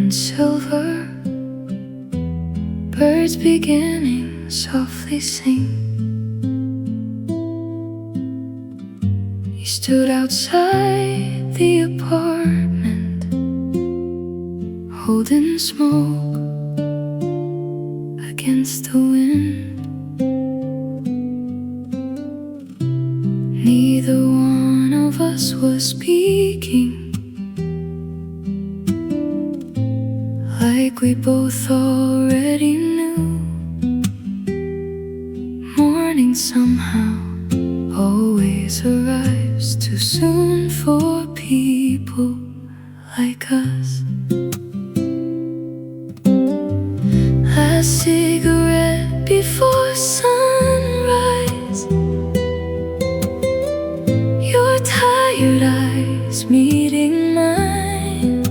and silver, birds beginning softly sing. You stood outside the apartment, holding smoke against the wind. Neither one of us was speaking, like we both already knew. Morning somehow always arrives too soon for people like us. Last cigarette before sunrise, your tired eyes meeting mine.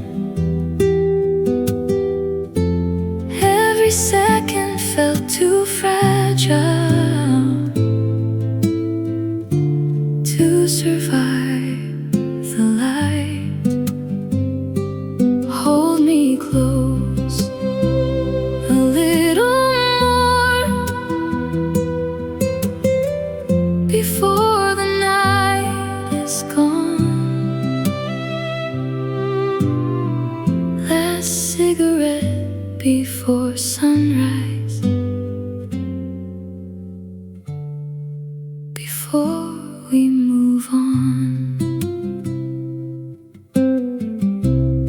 Every second felt too fragile to survive the light. Hold me close a little more before the night is gone. Last cigarette before sunrise, before we move on.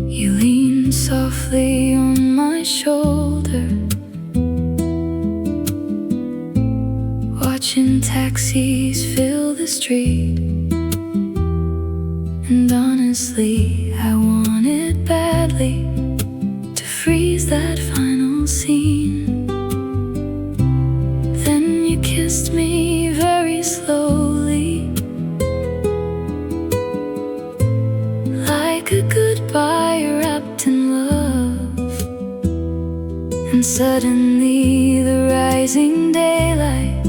You lean softly on my shoulder, watching taxis fill the street. And honestly, I wanted badly to freeze that final scene. Then you kissed me very slowly, like a goodbye wrapped in love. And suddenly the rising daylight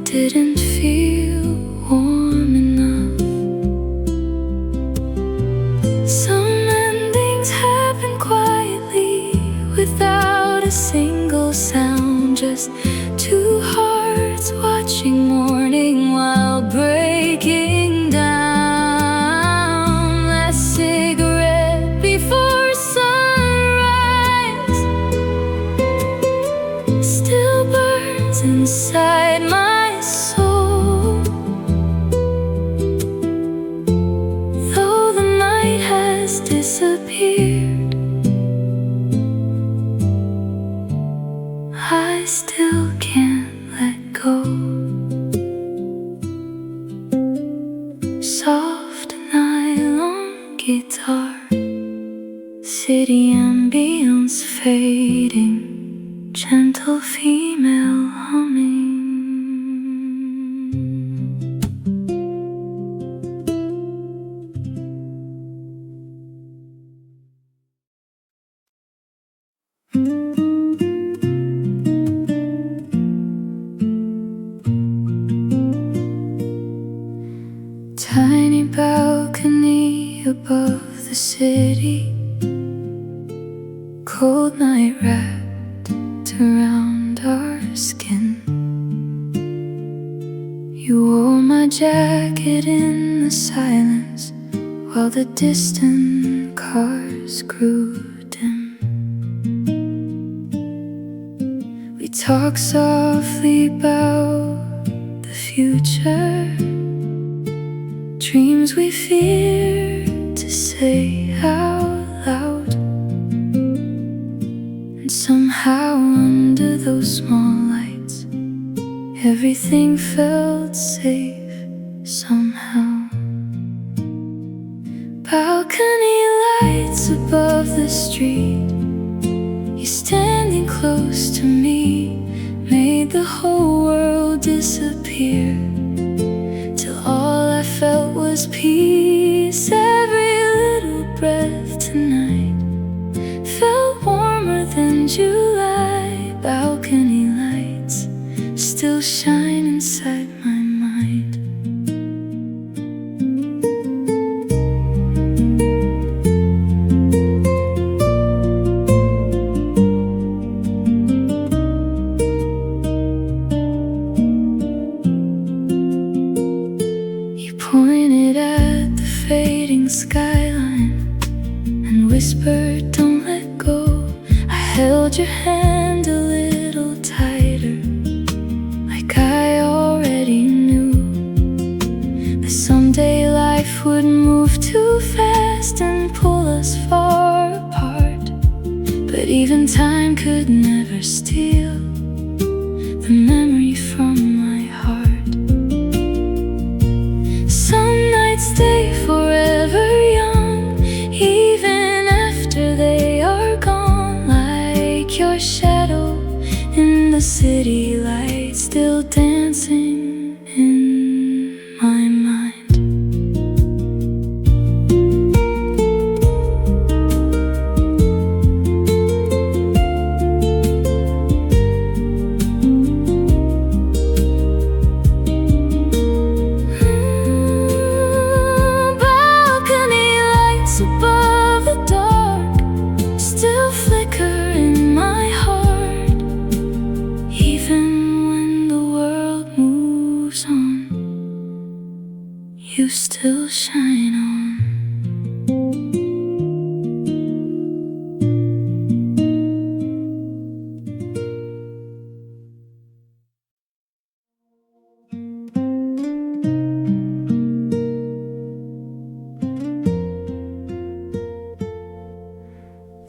didn't feel warm enough. Some endings happen quietly, without a single sound, just two hearts watching morning while breaking down. Last cigarette before sunrise still burns inside my soul, though the night has disappeared. I still can't let go. Soft nylon guitar, city ambience fading, gentle female humming. Tiny balcony above the city, cold night wrapped around our skin. You wore my jacket in the silence, while the distant cars grew dim. We talked softly about the future, dreams we feared to say out loud. And somehow under those small lights, everything felt safe somehow. Balcony lights above the street, you standing close to me, made the whole world disappear, till all I felt was peace. Every little breath tonight felt warmer than July. Balcony lights still shine inside my mind. held your hand a little tighter, like I already knew that someday life would move too fast and pull us far apart. But even time could never steal the memory from my heart. Some nights stay forever young, even after they are gone, like your shadow in the city light, still dancing in my mind. You still shine on.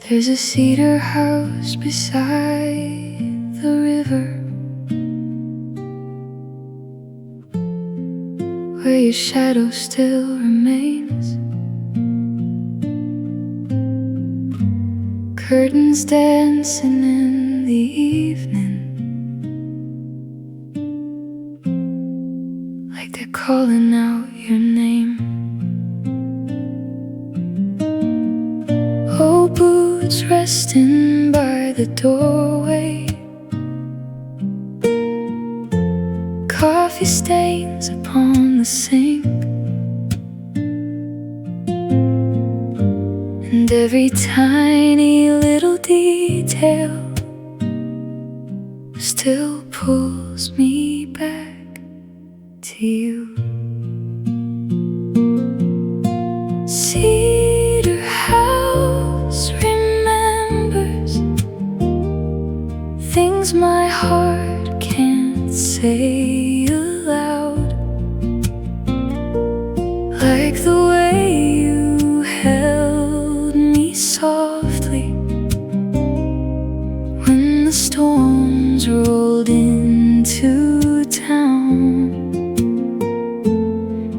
There's a cedar house beside the river, where your shadow still remains. Curtains dancing in the evening, like they're calling out your name. Old boots resting by the doorway, coffee stains upon the sink, and every tiny little detail still pulls me back to you. Cedar House remembers things my heart can't say aloud, like the way you held me softly when the storms rolled into town.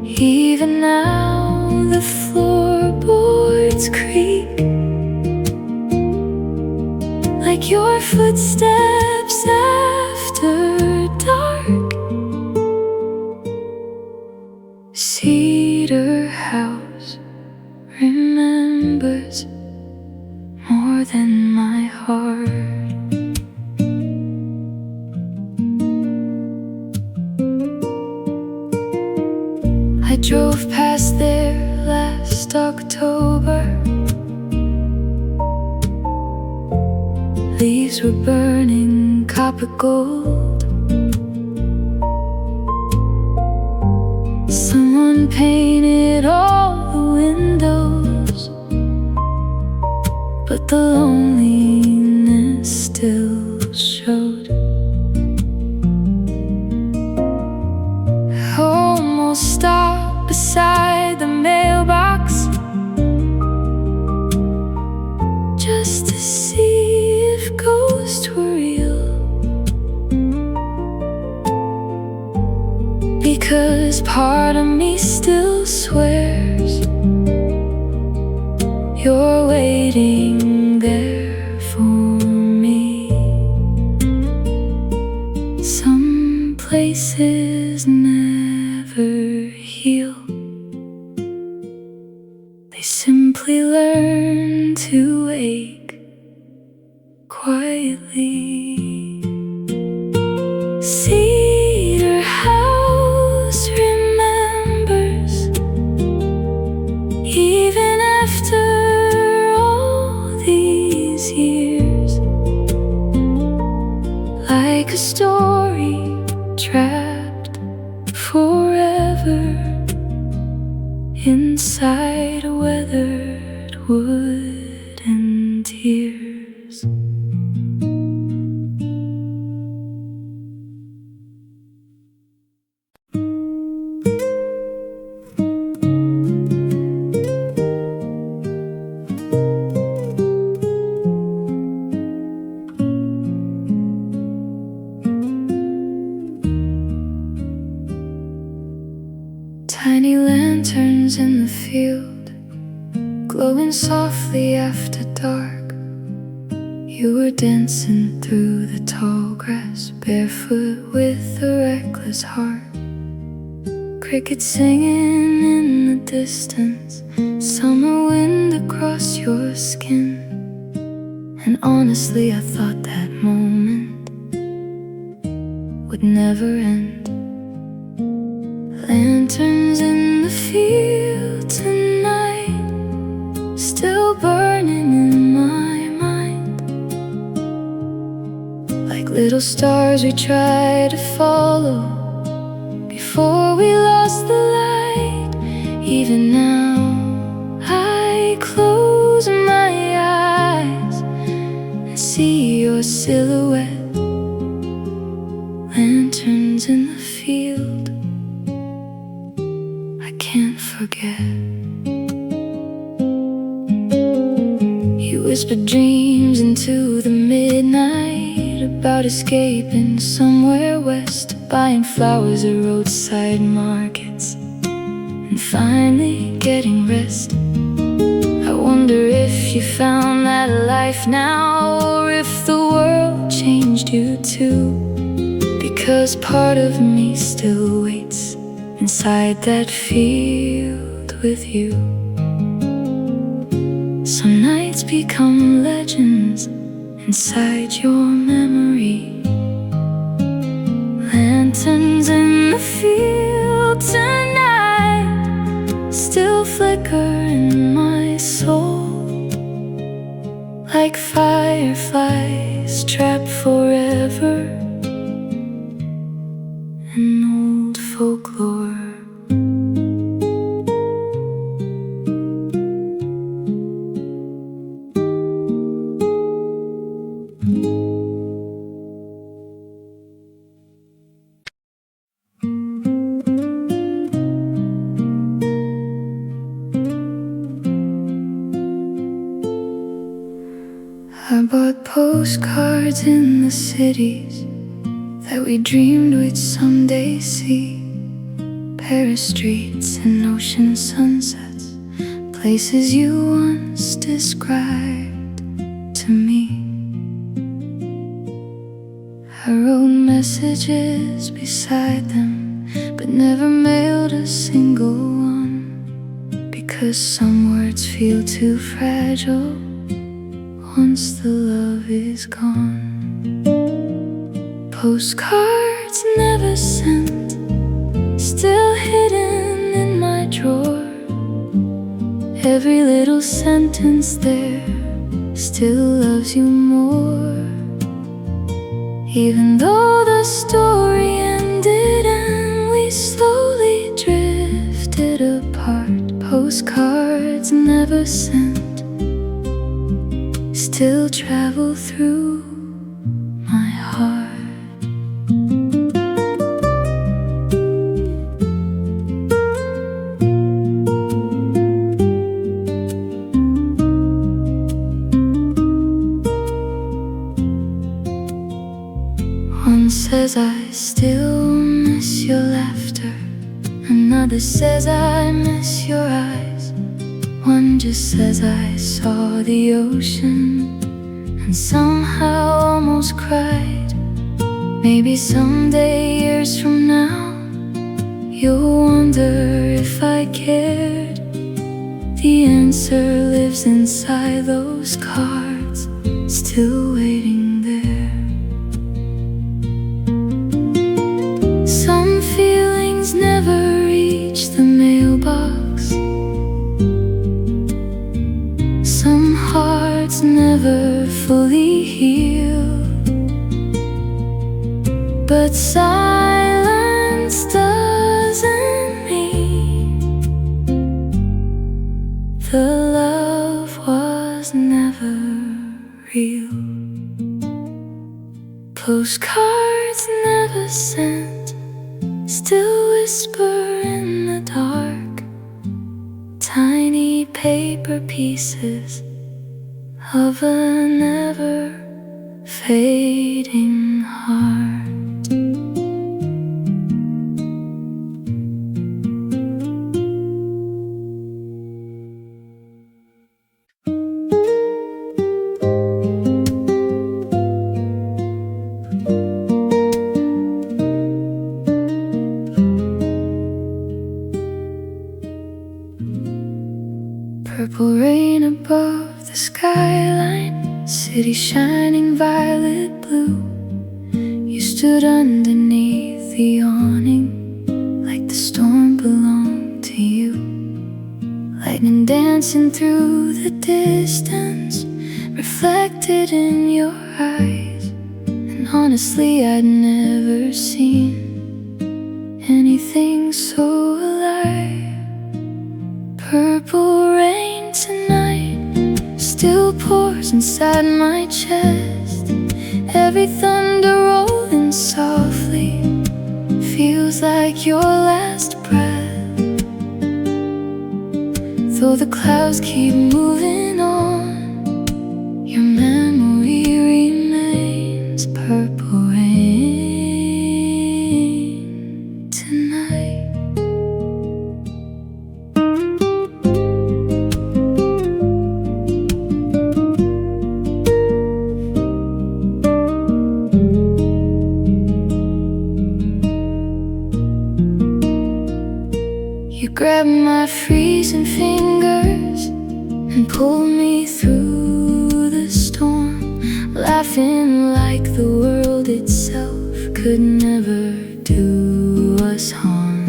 Even now the floorboards creak, like your footsteps after dark. Cedar House remembers more than my heart. I drove past there last October. Leaves were burning copper gold. Someone painted all the windows, but the loneliness still showed. I almost stopped beside the mailbox just to see if ghosts were real, because part of me still swears you're waiting there for me. Some places never heal, they simply learn to ache quietly. Cedar House remembers, even after all these years, like a story trapped forever inside a weathered wood and tears. Lanterns in the field, glowing softly after dark. You were dancing through the tall grass, barefoot with a reckless heart. Crickets singing in the distance, summer wind across your skin. And honestly, I thought that moment would never end. Lanterns in the field tonight, still burning in my mind. Like little stars we try to follow before we lost the light. Even now I close my eyes and see your silhouette. Lanterns in the field, I can't forget. You whispered dreams into the midnight about escaping somewhere west, buying flowers at roadside markets, and finally getting rest. I wonder if you found that life now, or if the world changed you too. Because part of me still waits inside that field with you. Some nights become legends inside your memory. Lanterns in the field tonight still flicker in my soul, like fireflies trapped forever in old folklore. I bought postcards in the cities that we dreamed we'd someday see. Paris streets and ocean sunsets, places you once described to me. I wrote messages beside them, but never mailed a single one, because some words feel too fragile once the love is gone. Postcards never sent, still hidden in my drawer. Every little sentence there still loves you more. Even though the story ended and we slowly drifted apart, postcards never sent still travel through my heart. One says I still miss your laughter, another says I miss your eyes. One just says I saw the ocean and somehow almost cried. Maybe someday, years from now, you'll wonder if I cared. The answer lives inside those cards, still waiting there. Some feelings never reach the mailbox, some hearts never fully heal, but silence doesn't mean the love was never real. Postcards never sent still whisper in the dark, tiny paper pieces of a never-fading heart. city shining violet blue. You stood underneath the awning like the storm belonged to you. Lightning dancing through the distance, reflected in your eyes. And honestly, I'd never seen anything so alive. Purple rain tonight still pours inside my chest. Every thunder rolling softly feels like your last breath. Though the clouds keep moving on, your memory remains purple rain tonight. You grabbed my freezing fingers and pulled me through the storm, laughing like the world itself could never do us harm.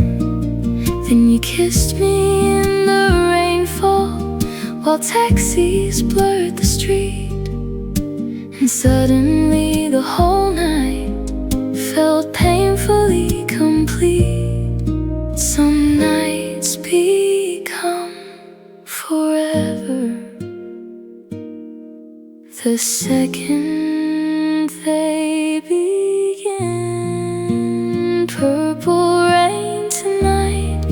Then you kissed me in the rainfall while taxis blurred the street. And suddenly the whole night felt painfully complete. Some nights become forever the second they begin. Purple rain tonight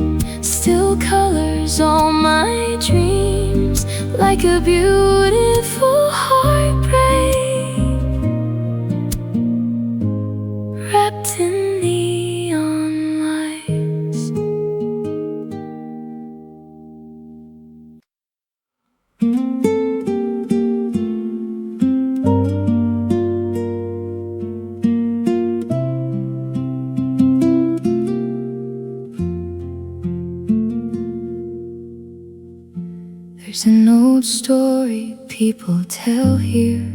still colors all my dreams like a beautiful heartbreak wrapped in neon lights. There's an old story people tell here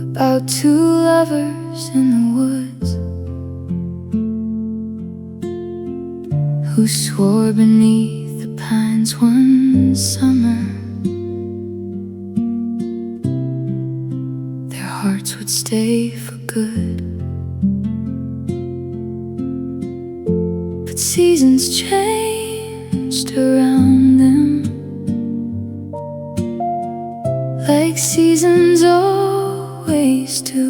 about two lovers in the woods who swore beneath the pines one summer their hearts would stay for good. But seasons changed around them like seasons always do.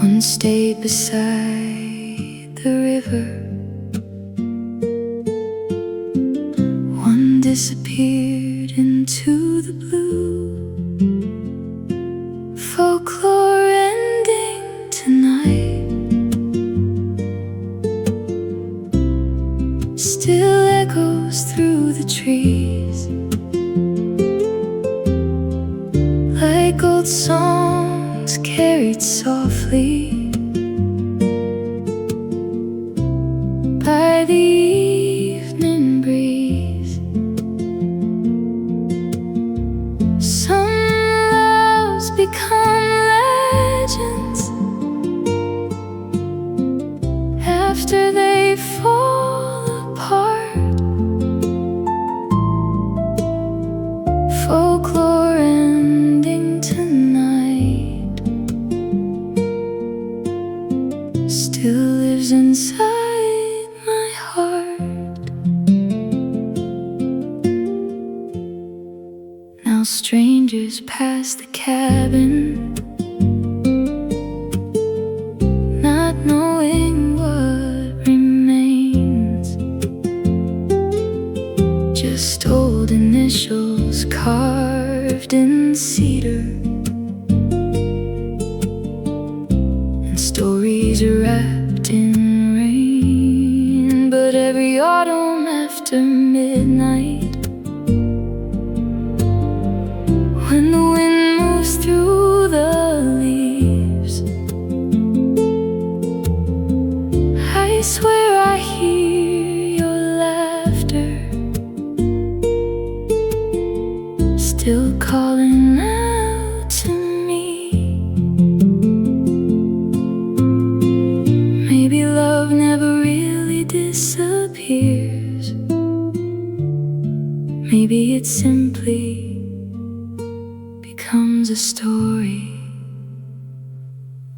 One stayed beside the river, one disappeared into the blue. Folklore ending tonight, still echoes through the trees like old songs carried softly by the evening breeze. Some loves become legends after they fall apart. Folklore ending tonight still lives inside my heart. Now strangers pass the cabin, not knowing what remains, just old initials carved in cedar and stories wrapped in rain. But every autumn after midnight, when the wind moves through the leaves, I swear I hear your laughter Maybe it simply becomes a story.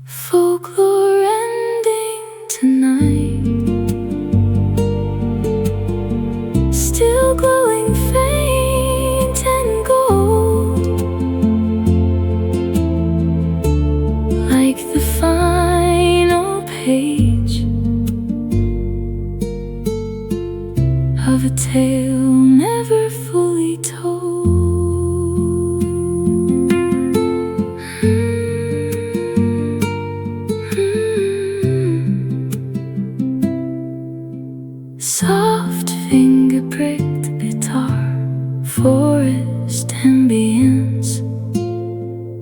Folklore ending tonight, still glowing faint and gold, like the final page of a tale never fully told. Soft finger-pricked guitar, forest ambience,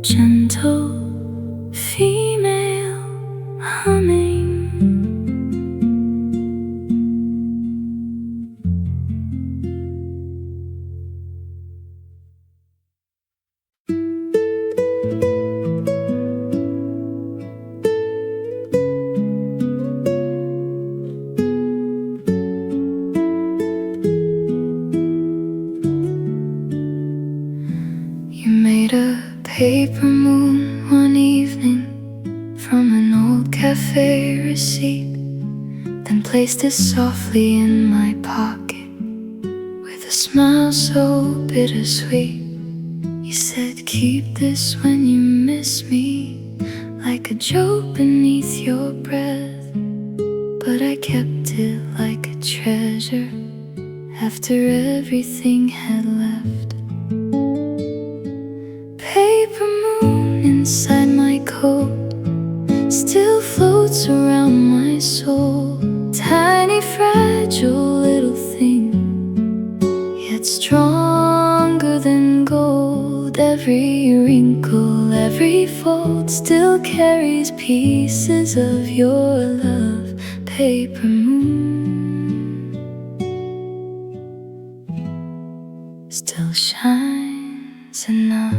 gentle female humming. Made a paper moon one evening from an old cafe receipt, then placed it softly in my pocket with a smile so bittersweet. You said, keep this when you miss me, like a joke beneath your breath. But I kept it like a treasure after everything had left. Paper moon inside my coat still floats around my soul. Tiny fragile little thing, yet stronger than gold. Every wrinkle, every fold still carries pieces of your love. Paper moon still shines enough.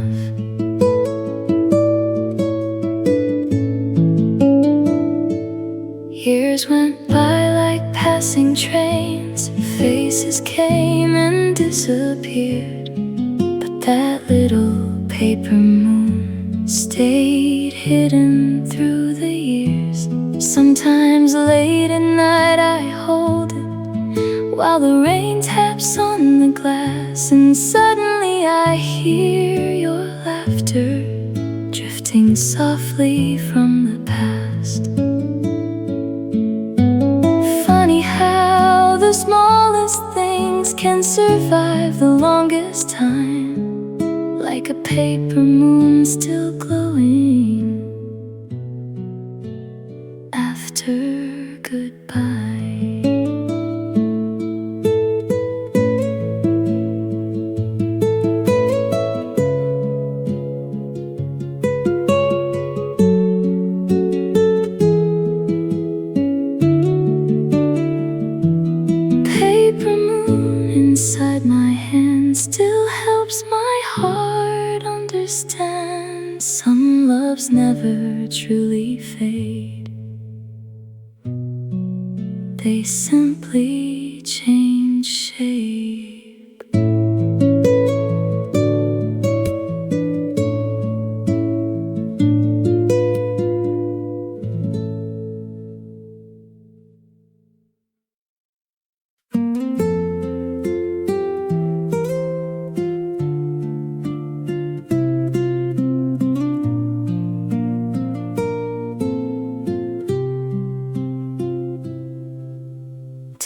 Years went by like passing trains, faces came and disappeared, but that little paper moon stayed hidden through the years. Sometimes late at night I hold it while the rain taps on the glass, and suddenly I hear your laughter drifting softly from the past. How the smallest things can survive the longest time, like a paper moon still glowing after goodbye. Inside my hand still helps my heart understand. Some loves never truly fade, they simply change shape.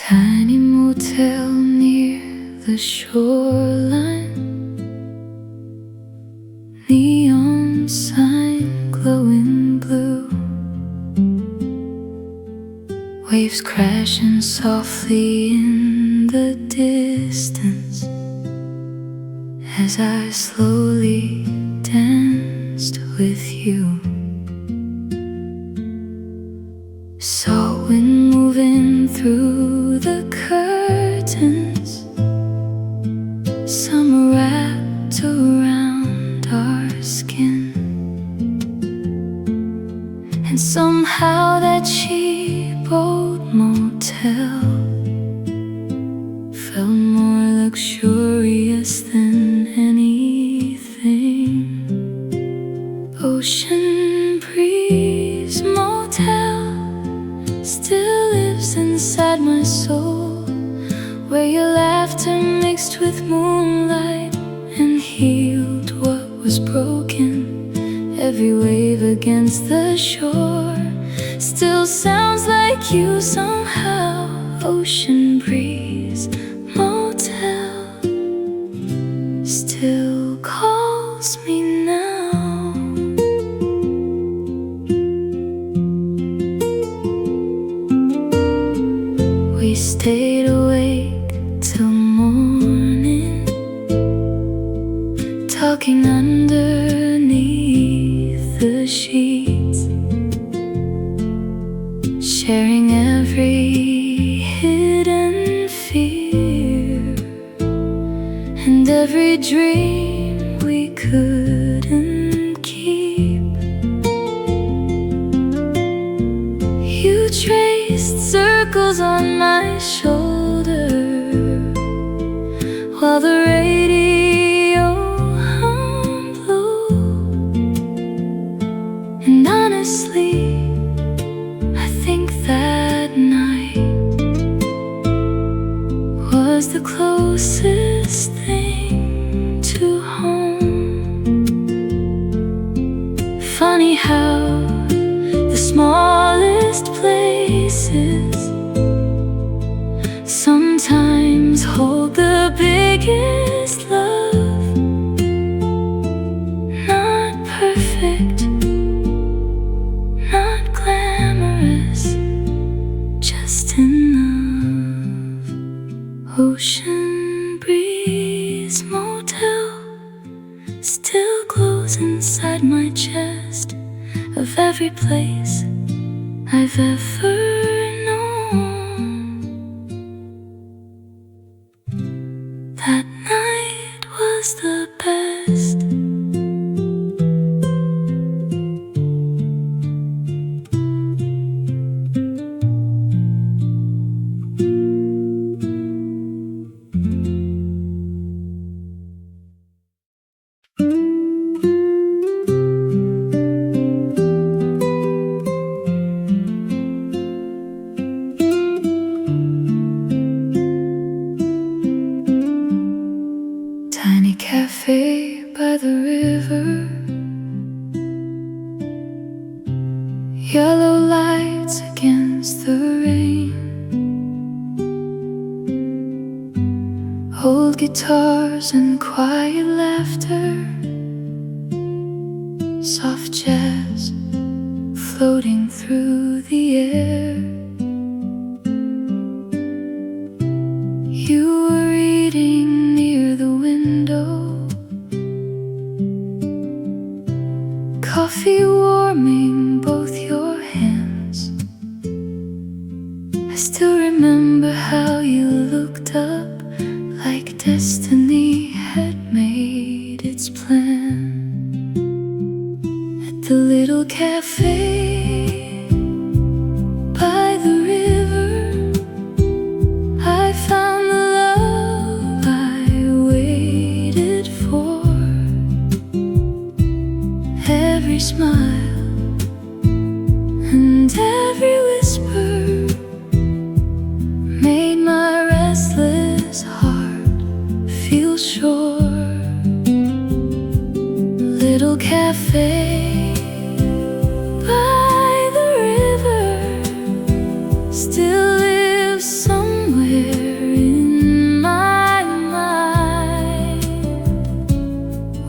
Tiny motel near the shoreline, neon sign glowing blue, waves crashing softly in the distance as I slowly danced with you. Saw wind moving through the curtains, summer wrapped around our skin, and somehow that cheap old motel felt more luxurious closer than anything. Ocean breeze, motel still lives inside my soul, where your laughter mixed with moonlight and healed what was broken. Every wave against the shore still sounds like you somehow. Ocean breeze, motel still calls me now. We stayed awake till morning, talking underneath the sheets, sharing every hidden fear and every dream we couldn't keep. You traced circles on my shoulder while the radio hummed low, and honestly, I think that night was the closest thing to home. Funny how the smallest places sometimes hold the biggest love. Not perfect, not glamorous, just enough. Ocean breeze, motel still glows inside my chest of every place I've ever known. That night was the best. Tiny cafe by the river, yellow lights against the rain, old guitars and quiet laughter, soft jazz floating through the air. You were reading near the window, coffee warming both your hands. I still remember how you looked up like destiny had made its plan. At the little cafe by the river, I found the love I waited for. Every smile and every whisper made my restless heart feel sure. Little cafe by the river still lives somewhere in my mind,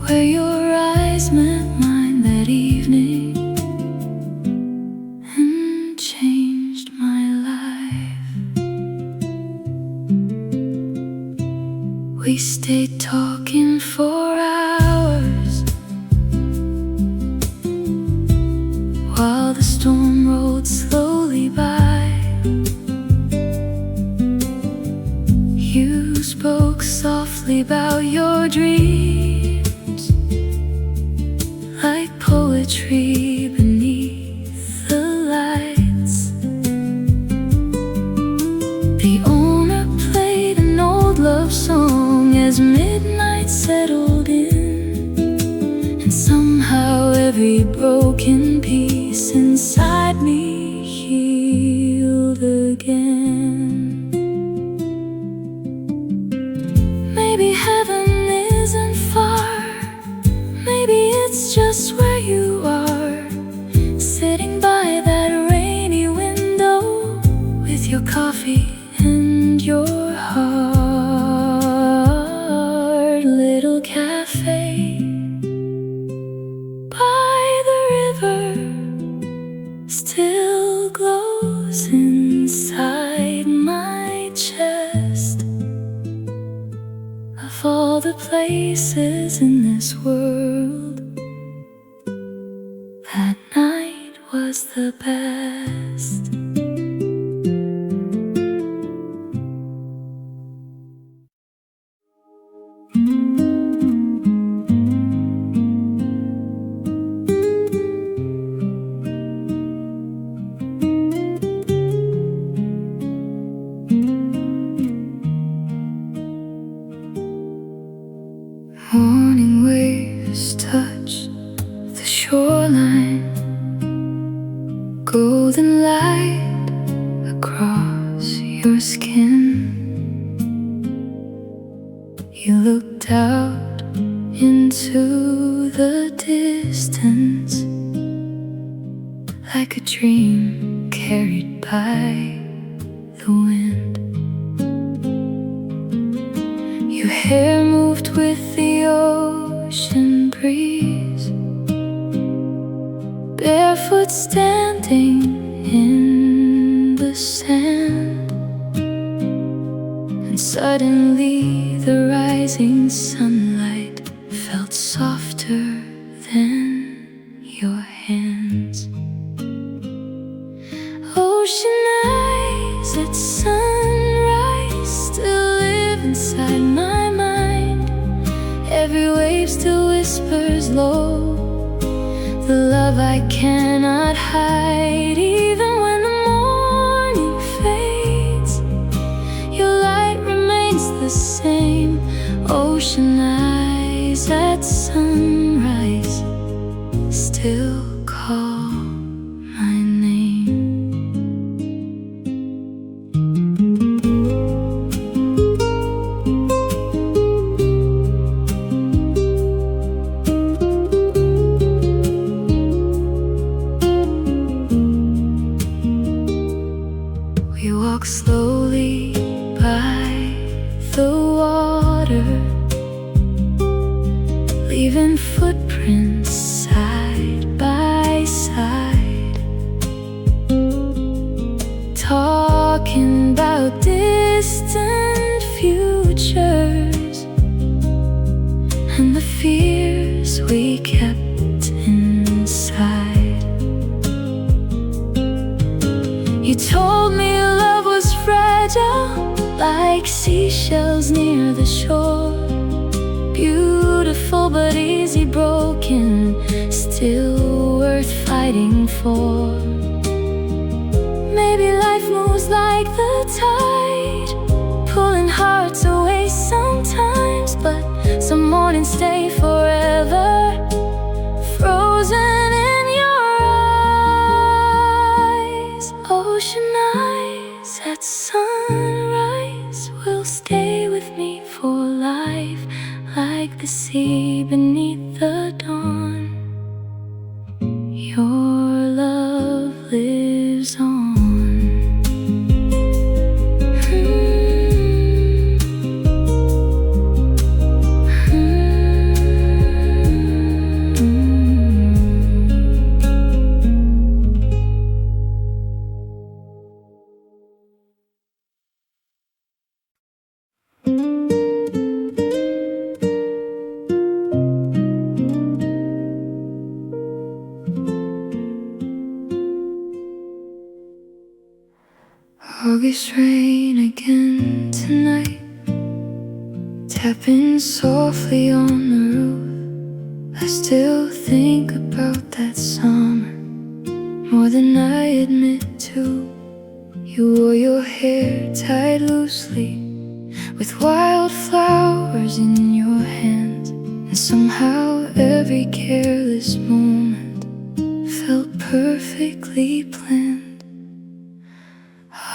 where your eyes met mine that evening and changed my life. We stayed talking for hours while the storm rolled slowly by. You spoke softly about your dreams, like poetry beneath the lights. The owner played an old love song as midnight it settled in, and somehow every broken piece inside me healed again. Maybe heaven isn't far, maybe it's just where you are, sitting by that rainy window with your coffee and your heart. Little cafe by the river still glows inside my chest. Of all the places in this world, that night was the best. Morning waves touch the shoreline, golden light across your skin. You looked out into the distance, like a dream carried by the wind. Your hair moved with the ocean breeze, barefoot standing in the sand. And suddenly the rising sunlight felt softer than your hands. Ocean eyes at sunrise still live inside my mind. Every wave still whispers low the love I cannot hide. Even when the morning fades, your light remains the same. Ocean eyes at sunrise still call my name. We walk slowly by the water, leaving footprints side by side, talking about distant futures and the fears we kept inside. You told me love was fragile, like seashells near the shore, beautiful but easy broken, still worth fighting for. Maybe life moves like the tide, pulling hearts away sometimes, but some mornings stay forever, frozen in your eyes. Ocean eyes at sunrise will stay with me for life, like the sea beneath the dawn. Your love lives on. August rain again tonight, tapping softly on the roof. I still think about that summer more than I admit to. You wore your hair tied loosely with wildflowers in your hand. and somehow every careless moment felt perfectly planned.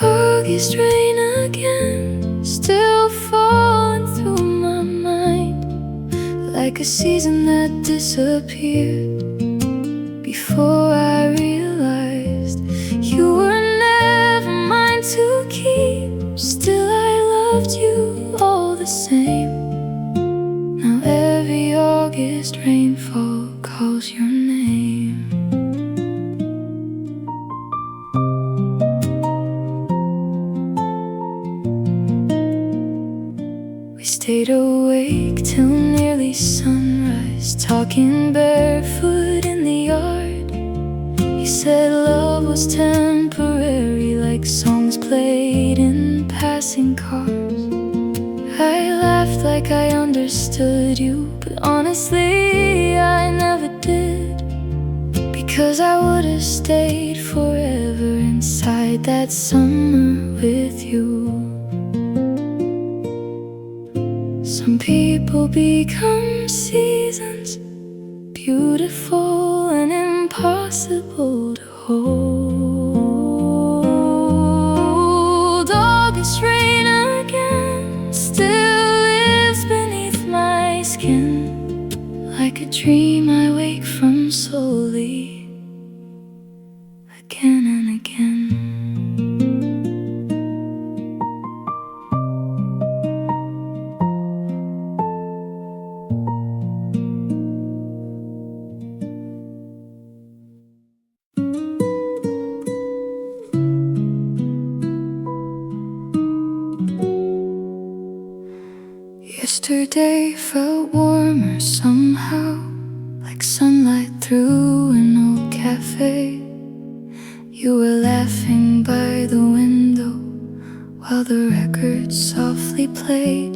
August rain again, still falling through my mind, like a season that disappeared before I realized you were never mine to keep. Still I loved you all the same. Now every August rainfall calls your name. We stayed awake till nearly sunrise, talking barefoot in the yard. You said love was temporary, like songs played in passing cars. I laughed like I understood you, but honestly I never did, because I would have stayed forever inside that summer with you. Some people become seasons, beautiful and impossible to hold. August rain again, still lives beneath my skin, like a dream I wake from slowly, again and again. Yesterday felt warmer somehow, like sunlight through an old cafe. You were laughing by the window while the record softly played.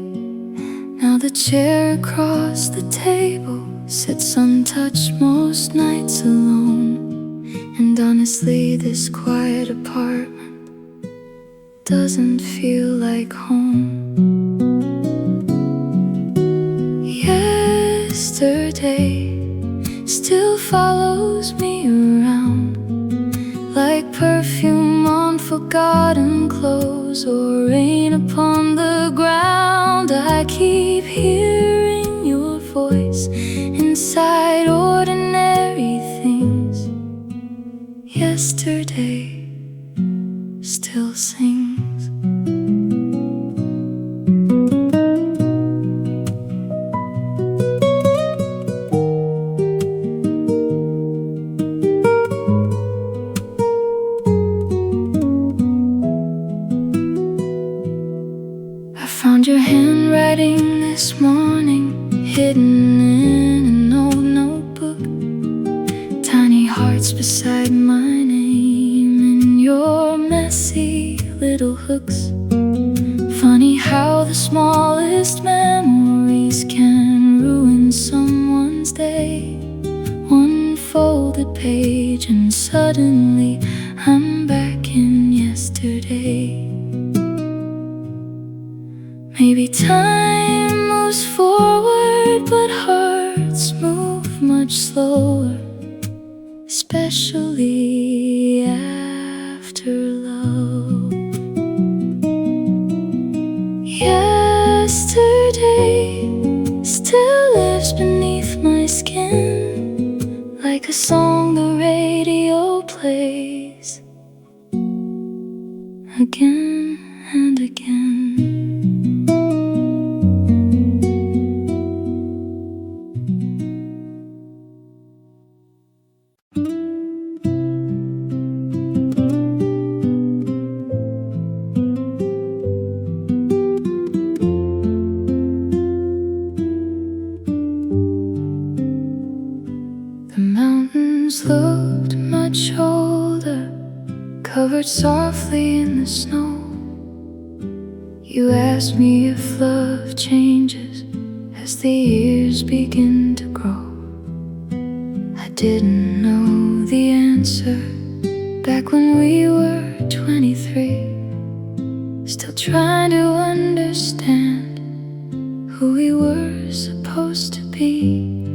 Now the chair across the table sits untouched most nights alone. And honestly, this quiet apartment doesn't feel like home. Yesterday still follows me around, like perfume on forgotten clothes or rain upon the ground. I keep hearing your voice inside ordinary things. Yesterday still sings. Your handwriting this morning, hidden in an old notebook. Tiny hearts beside my name in your messy little hooks. Funny how the smallest memories can ruin someone's day. One folded page and suddenly I'm back in yesterday. Maybe time moves forward, but hearts move much slower, especially after love. Yesterday still lives beneath my skin, like a song the radio plays again and again. Looked much older, covered softly in the snow. You asked me if love changes as the years begin to grow. I didn't know the answer back when we were 23, still trying to understand who we were supposed supposed to be.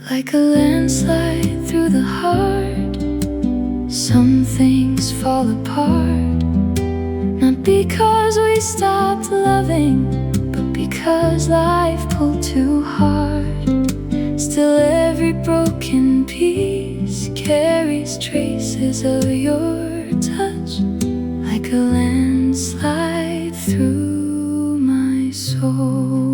Like a landslide through the heart, some things fall apart. Not because we stopped loving, but because life pulled too hard. Still every broken piece carries traces of your touch. Like a landslide through my soul.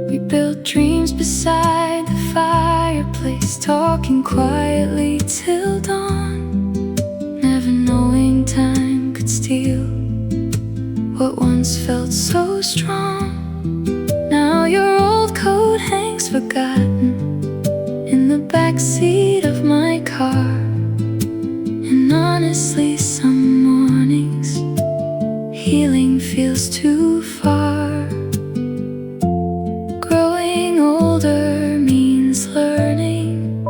We built dreams beside the fireplace, talking quietly till dawn, never knowing time could steal what once felt so strong. Now your old coat hangs forgotten in the backseat of my car. And honestly, some mornings healing feels too far. Growing older means learning.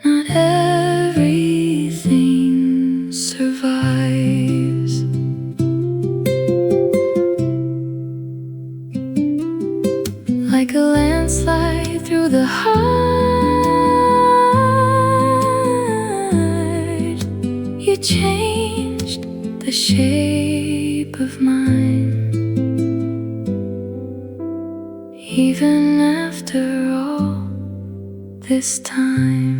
Not everything survives. Like a landslide through the heart, you changed the shape of mine. Even after all this time.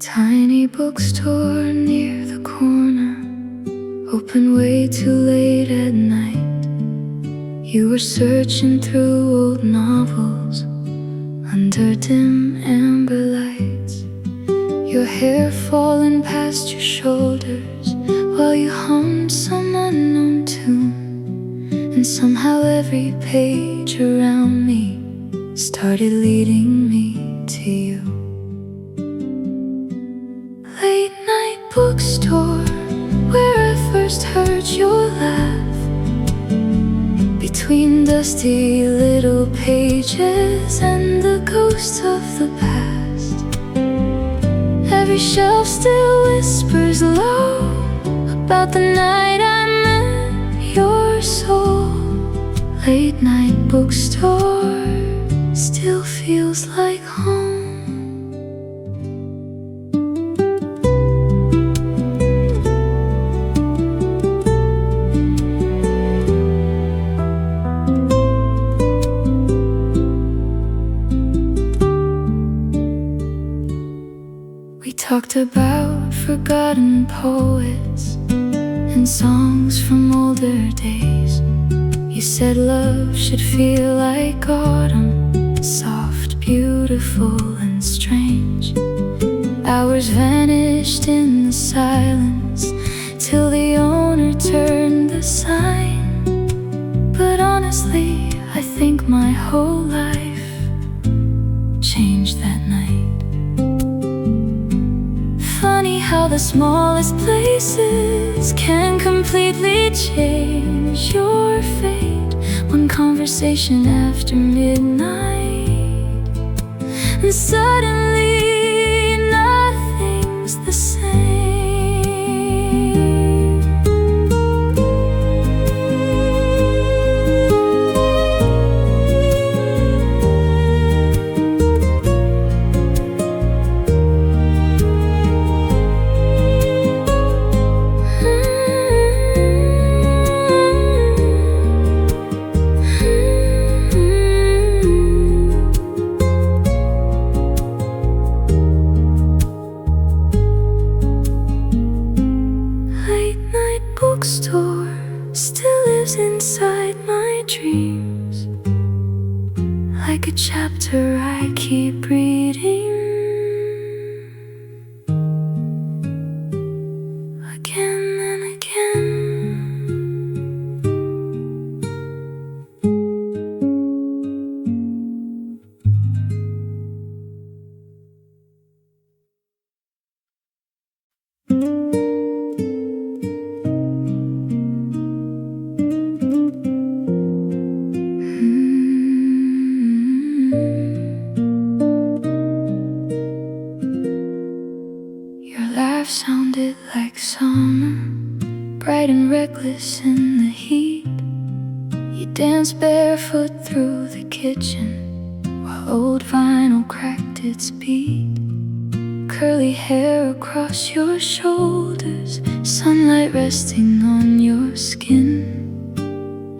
Tiny bookstore near the corner, open way too late at night. You were searching through old novels under dim amber lights, your hair falling past your shoulders while you hummed some unknown tune. And somehow every page around me started leading me to you. Late night bookstore, where I first heard your laugh, between dusty little pages and the ghosts of the past. Every shelf still whispers low about the night I met your soul. Late night bookstore still feels like home. Talked about forgotten poets and songs from older days. You said love should feel like autumn, soft, beautiful and strange. Hours vanished in the silence till the owner turned the sign. But honestly, I think my whole life changed that night. Funny how the smallest places can completely change your fate. One conversation after midnight, and suddenly nothing's the same. Bookstore still lives inside my dreams, like a chapter I keep reading again and again. voice in the heat. You danced barefoot through the kitchen while old vinyl cracked its beat. Curly hair across your shoulders, sunlight resting on your skin.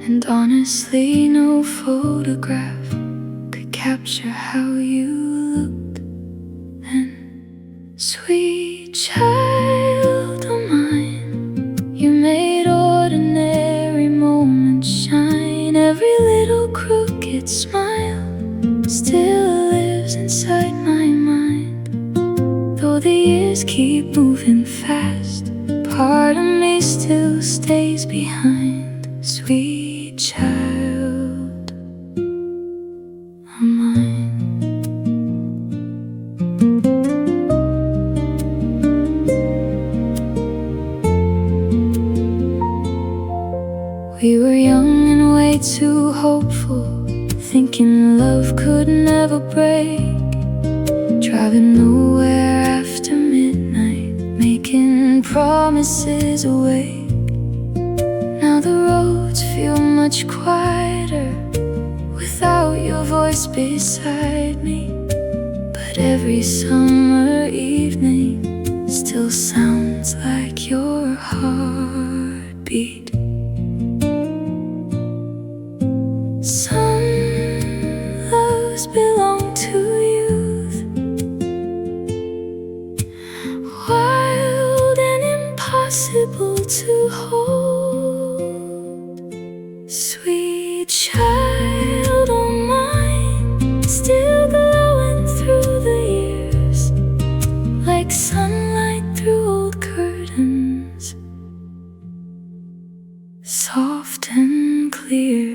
And honestly, no photograph could capture how you looked then. Sweet child of mine, you made ordinary moments shine. Every little crooked smile still lives inside my mind. Though the years keep moving fast, part of me still stays behind. Sweet child of mine. We were young and way too hopeful, thinking love could never break. Driving nowhere after midnight, making promises awake. Now the roads feel much quieter without your voice beside me. But every summer evening still sounds like your heartbeat. Some loves belong to youth, wild and impossible to hold. Sweet child of mine, still glowing through the years, like sunlight through old curtains, soft and clear.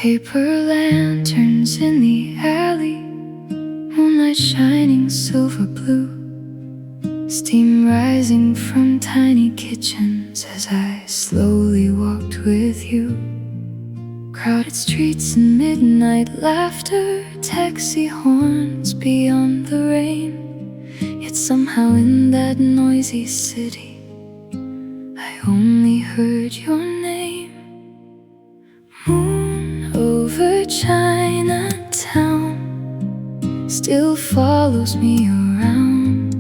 Paper lanterns in the alley, moonlight shining silver blue, steam rising from tiny kitchens as I slowly walked with you. Crowded streets and midnight laughter, taxi horns beyond the rain. Yet somehow in that noisy city I only heard your name. Moon over Chinatown still follows me around.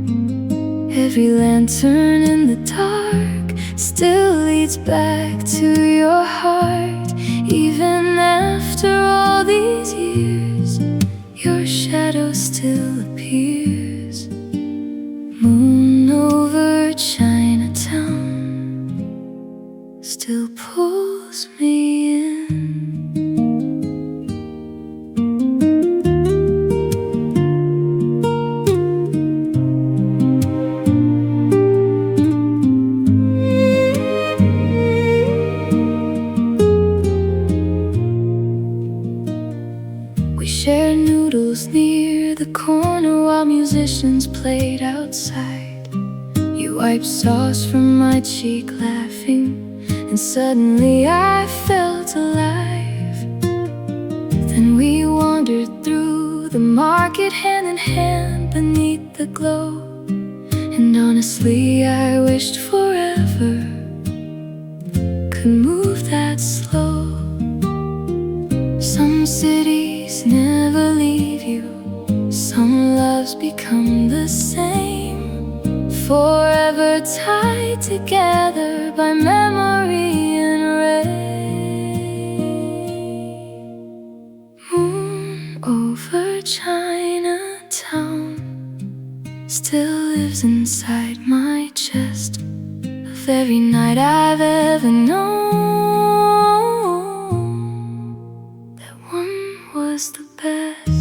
Every lantern in the dark still leads back to your heart. Even after all these years, your shadow still appears. Moon over Chinatown still pulls me in. Shared noodles near the corner while musicians played outside. You wiped sauce from my cheek laughing, and suddenly I felt alive. Then we wandered through the market hand in hand beneath the glow. And honestly I wished forever could move that slow. Some cities never leave you, some loves become the same, forever tied together by memory and rain. Moon over Chinatown still lives inside my chest, of every night I've ever known. Was the best.